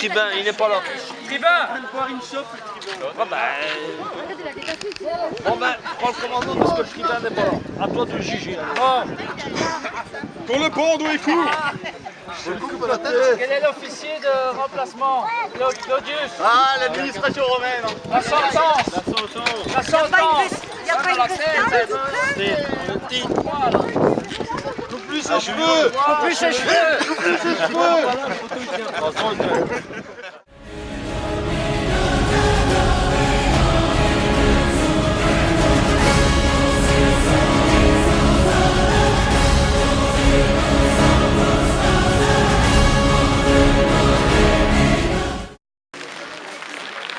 tribun, il n'est pas là. Tribun. Boire une chope, le tribun. Ah bah, bon ben, prends le commandement parce que le tribun n'est pas là. À toi de juger. Bon. Qu'on le pende ou il court. Quel est l'officier de remplacement? Claudius. Ah, l'administration romaine. La sentence. La sentence. Il n'y a pas une question. Coupe plus ses cheveux. Coupe plus ses cheveux.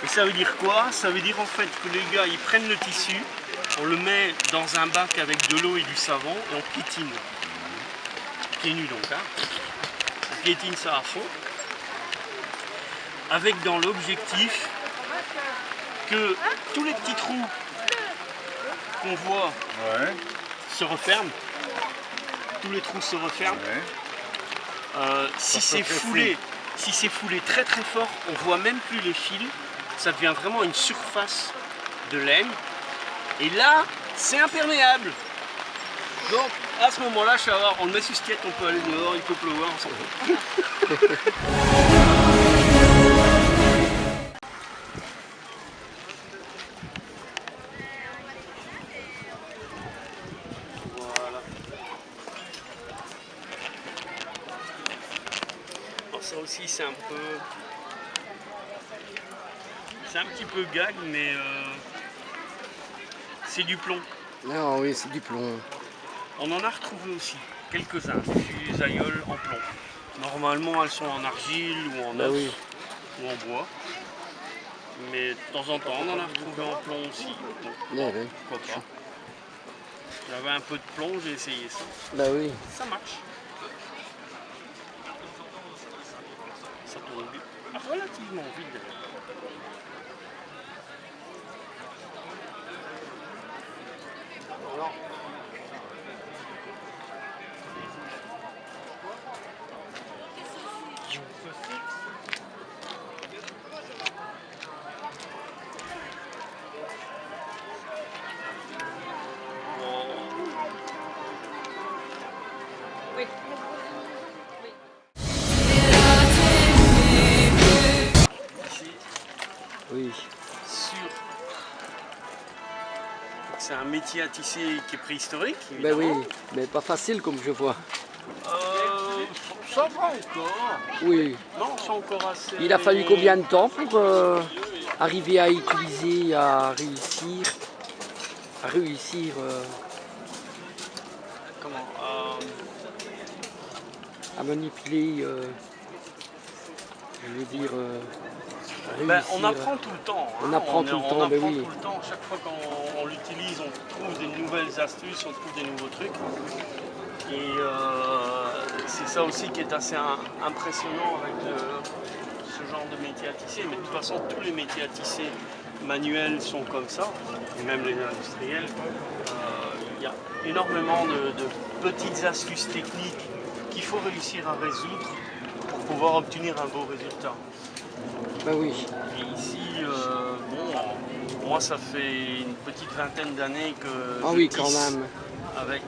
Et ça veut dire quoi? Ça veut dire en fait que les gars ils prennent le tissu, on le met dans un bac avec de l'eau et du savon et on piétine. Pieds nus donc, hein. On piétine ça à fond. Avec dans l'objectif que tous les petits trous qu'on voit se referment. Tous les trous se referment. Si c'est foulé très très fort, on voit même plus les fils. Ça devient vraiment une surface de laine. Et là, c'est imperméable. Donc, à ce moment-là, je vais avoir, on le met sous skate, on peut aller dehors, il peut pleuvoir, on s'en fout. Voilà. Alors ça aussi, c'est un peu... C'est un petit peu gag, mais c'est du plomb. Ah oui, c'est du plomb. On en a retrouvé aussi, quelques-uns, des fusailloles en plomb. Normalement, elles sont en argile ou en os ou en bois. Mais de temps en temps, on en a retrouvé en plomb aussi. Donc, pourquoi pas. J'avais un peu de plomb, j'ai essayé ça. Bah oui. Ça marche. Ça tourne relativement vite d'ailleurs. Oui. C'est un métier à tisser qui est préhistorique. Ben oui, mais pas facile comme je vois. Ça va encore. Oui. Non, c'est encore assez... Il a fallu combien de temps pour arriver à utiliser, à réussir Comment à manipuler, je veux dire, ben, on apprend tout le temps. Hein. On apprend tout le temps, ben oui. Tout le temps. Chaque fois qu'on l'utilise, on trouve des nouvelles astuces, on trouve des nouveaux trucs. Et c'est ça aussi qui est assez impressionnant avec ce genre de métier à tisser. Mais de toute façon, tous les métiers à tisser manuels sont comme ça, et même les industriels. Il y a énormément de petites astuces techniques qu'il faut réussir à résoudre pour pouvoir obtenir un beau résultat. Ben oui. Et ici, bon, moi ça fait une petite vingtaine d'années que je tisse quand même. avec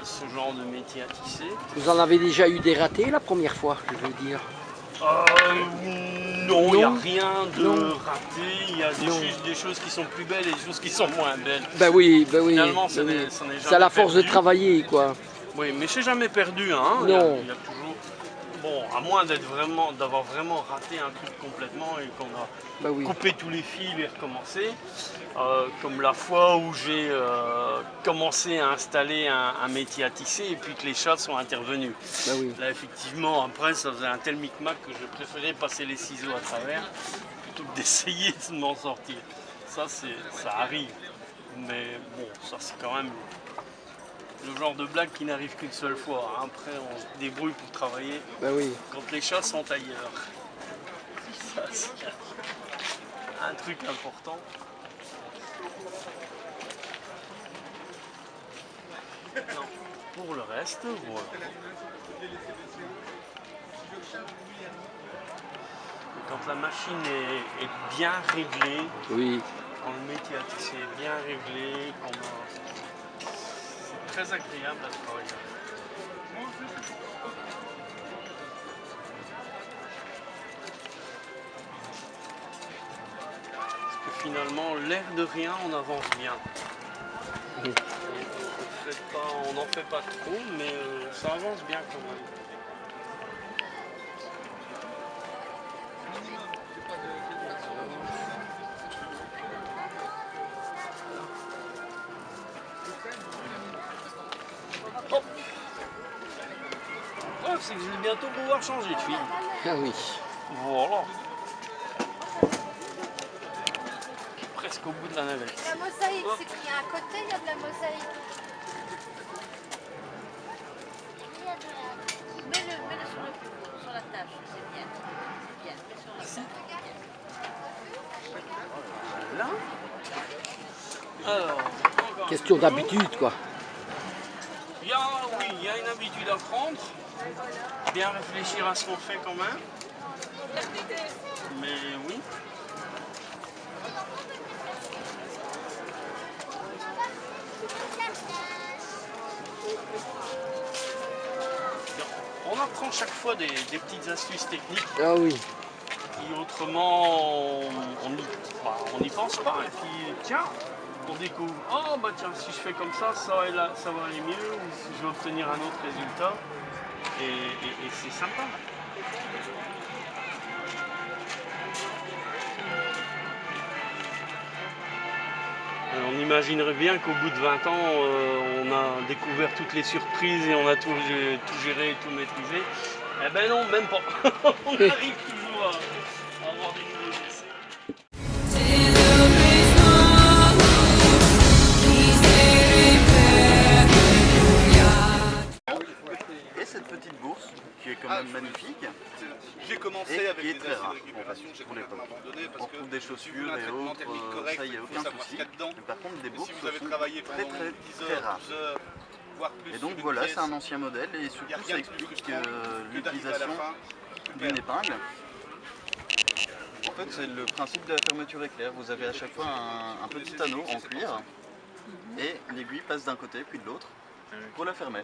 ce genre de métier à tisser. Vous en avez déjà eu des ratés la première fois, je veux dire? Non, il n'y a rien de raté, il y a juste des choses qui sont plus belles et des choses qui sont moins belles. Ben oui, ben oui. Finalement, ben oui. c'est à la force de travailler, quoi. Oui, mais c'est jamais perdu, hein. Non. Il y a toujours... Bon, à moins d'avoir vraiment raté un truc complètement et qu'on a coupé tous les fils et recommencé. Comme la fois où j'ai commencé à installer un métier à tisser et puis que les chats sont intervenus. Là, effectivement, après, ça faisait un tel micmac que je préférais passer les ciseaux à travers plutôt que d'essayer de m'en sortir. Ça arrive. Mais bon, ça c'est quand même le genre de blague qui n'arrive qu'une seule fois. Après, on se débrouille pour travailler quand les chats sont ailleurs. Ça, c'est un truc important. Non. Pour le reste, voilà. quand la machine est bien réglée, Oui. quand le métier à tisser est bien réglé, c'est très agréable à travailler. Parce que finalement, l'air de rien, on avance bien. Oui. On n'en fait pas trop, mais ça avance bien quand même. Hop. Ouais, c'est que je vais bientôt pouvoir changer de fil. Ah oui. Voilà. Presque au bout de la navette. La mosaïque, c'est qu'il y a un côté, il y a de la mosaïque. Mets-le sur la tâche, c'est bien. Bien, mets sur la tâche. Voilà. Alors, Question d'habitude, quoi. oui, il y a une habitude à prendre. Bien réfléchir à ce qu'on fait quand même. Mais oui. On apprend chaque fois des petites astuces techniques Ah oui. qui autrement on n'y pense pas. Et puis tiens, on découvre, oh bah tiens, si je fais comme ça, ça va aller mieux, ou si je veux obtenir un autre résultat. Et c'est sympa. On imaginerait bien qu'au bout de 20 ans, on a découvert toutes les surprises et on a tout géré et tout maîtrisé. Eh ben non, même pas. On arrive toujours à avoir des nouveaux essais. Et cette petite bourse, qui est quand même magnifique, J'ai commencé et avec qui est des très rare acides de en fait, récupération, j'ai pour complètement l'époque. abandonné On parce que trouve des si vous chaussures voulez un et traitement autres, thermique correct, ça y a il faut aucun savoir ce souci. qu'il y a dedans. Mais par contre, des Et bourses si vous avez sont travaillé pendant très 10 très heures, rares. 12 heures, voire plus Et sur donc une voilà, pièce, c'est un ancien modèle et il n'y a surtout rien ça de plus explique frustrant que d'arriver à l'utilisation la fin. d'une épingle. En fait, c'est le principe de la fermeture éclair. Vous avez à chaque fois un petit anneau en cuir et l'aiguille passe d'un côté puis de l'autre pour la fermer.